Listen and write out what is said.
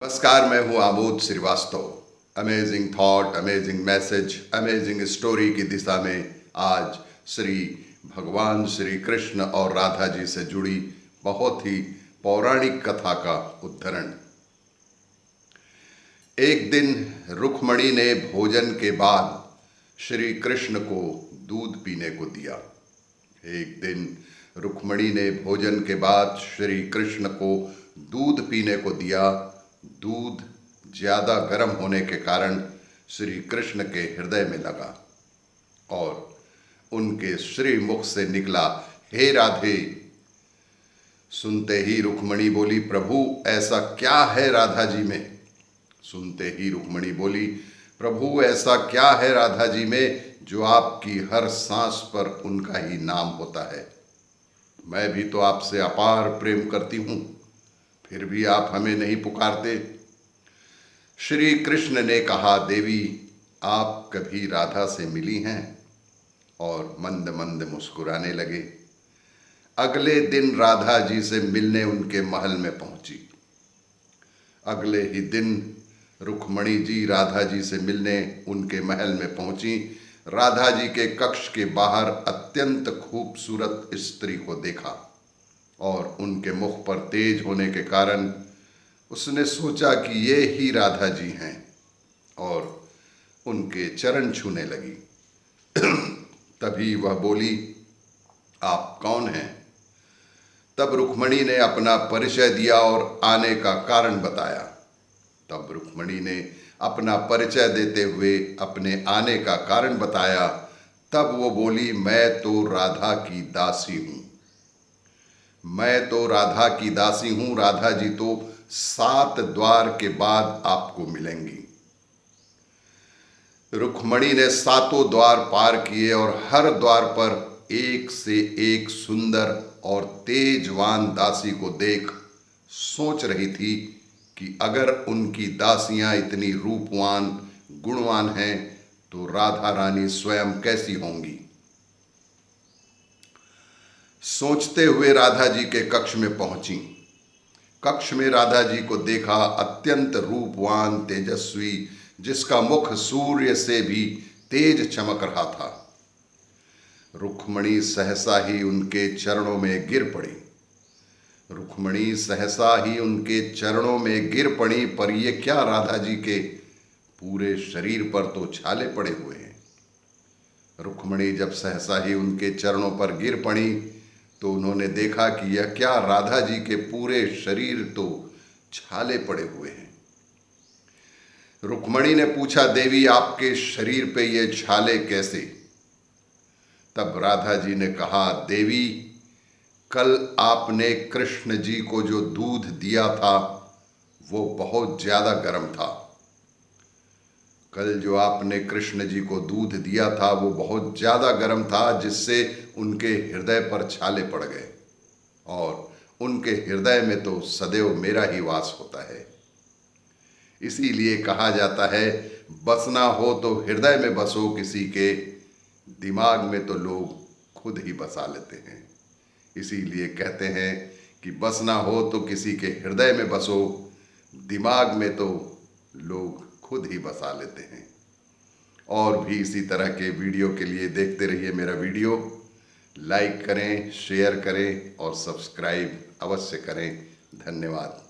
नमस्कार, मैं हूं Amod Shrivastava. Amazing thought, amazing message, amazing story की दिशा में आज श्री भगवान श्री कृष्ण और राधा जी से जुड़ी बहुत ही पौराणिक कथा का उद्धरण। एक दिन रुक्मणी ने भोजन के बाद श्री कृष्ण को दूध पीने को दिया। एक दिन रुक्मणी ने भोजन के बाद श्री कृष्ण को दूध पीने को दिया। दूध ज्यादा गर्म होने के कारण श्री कृष्ण के हृदय में लगा और उनके श्री मुख से निकला, हे राधे। सुनते ही रुक्मणी बोली, प्रभु ऐसा क्या है राधा जी में? सुनते ही रुक्मणी बोली, प्रभु ऐसा क्या है राधा जी में जो आपकी हर सांस पर उनका ही नाम होता है? मैं भी तो आपसे अपार प्रेम करती हूं, फिर भी आप हमें नहीं पुकारते। श्री कृष्ण ने कहा, देवी आप कभी राधा से मिली हैं? और मंद मंद मुस्कुराने लगे। अगले दिन राधा जी से मिलने उनके महल में पहुंची। अगले ही दिन रुक्मणी जी राधा जी से मिलने उनके महल में पहुंची। राधा जी के कक्ष के बाहर अत्यंत खूबसूरत स्त्री को देखा और उनके मुख पर तेज होने के कारण उसने सोचा कि ये ही राधा जी हैं और उनके चरण छूने लगी। तभी वह बोली, आप कौन हैं? तब रुक्मणी ने अपना परिचय दिया और आने का कारण बताया। तब रुक्मणी ने अपना परिचय देते हुए अपने आने का कारण बताया। तब वो बोली, मैं तो राधा की दासी हूं। मैं तो राधा की दासी हूं। राधा जी तो 7 द्वार के बाद आपको मिलेंगी। रुक्मणी ने 7 द्वार पार किए और हर द्वार पर एक से एक सुंदर और तेजवान दासी को देख सोच रही थी कि अगर उनकी दासियां इतनी रूपवान गुणवान हैं तो राधा रानी स्वयं कैसी होंगी। सोचते हुए राधा जी के कक्ष में पहुंची। कक्ष में राधा जी को देखा, अत्यंत रूपवान तेजस्वी, जिसका मुख सूर्य से भी तेज चमक रहा था। रुक्मणी सहसा ही उनके चरणों में गिर पड़ी। रुक्मणी सहसा ही उनके चरणों में गिर पड़ी। पर ये क्या, राधा जी के पूरे शरीर पर तो छाले पड़े हुए हैं। रुक्मणी जब सहसा ही उनके चरणों पर गिर पड़ी तो उन्होंने देखा कि यह क्या, राधा जी के पूरे शरीर तो छाले पड़े हुए हैं। रुक्मणी ने पूछा, देवी आपके शरीर पे ये छाले कैसे? तब राधा जी ने कहा, देवी कल आपने कृष्ण जी को जो दूध दिया था वो बहुत ज्यादा गर्म था। कल जो आपने कृष्ण जी को दूध दिया था वो बहुत ज्यादा गर्म था, जिससे उनके हृदय पर छाले पड़ गए और उनके हृदय में तो सदैव मेरा ही वास होता है। इसीलिए कहा जाता है, बसना हो तो हृदय में बसो, किसी के दिमाग में तो लोग खुद ही बसा लेते हैं। इसीलिए कहते हैं कि बसना हो तो किसी के हृदय में बसो, दिमाग में तो लोग खुद ही बसा लेते हैं। और भी इसी तरह के वीडियो के लिए देखते रहिए मेरा वीडियो। लाइक करें, शेयर करें और सब्सक्राइब अवश्य करें। धन्यवाद।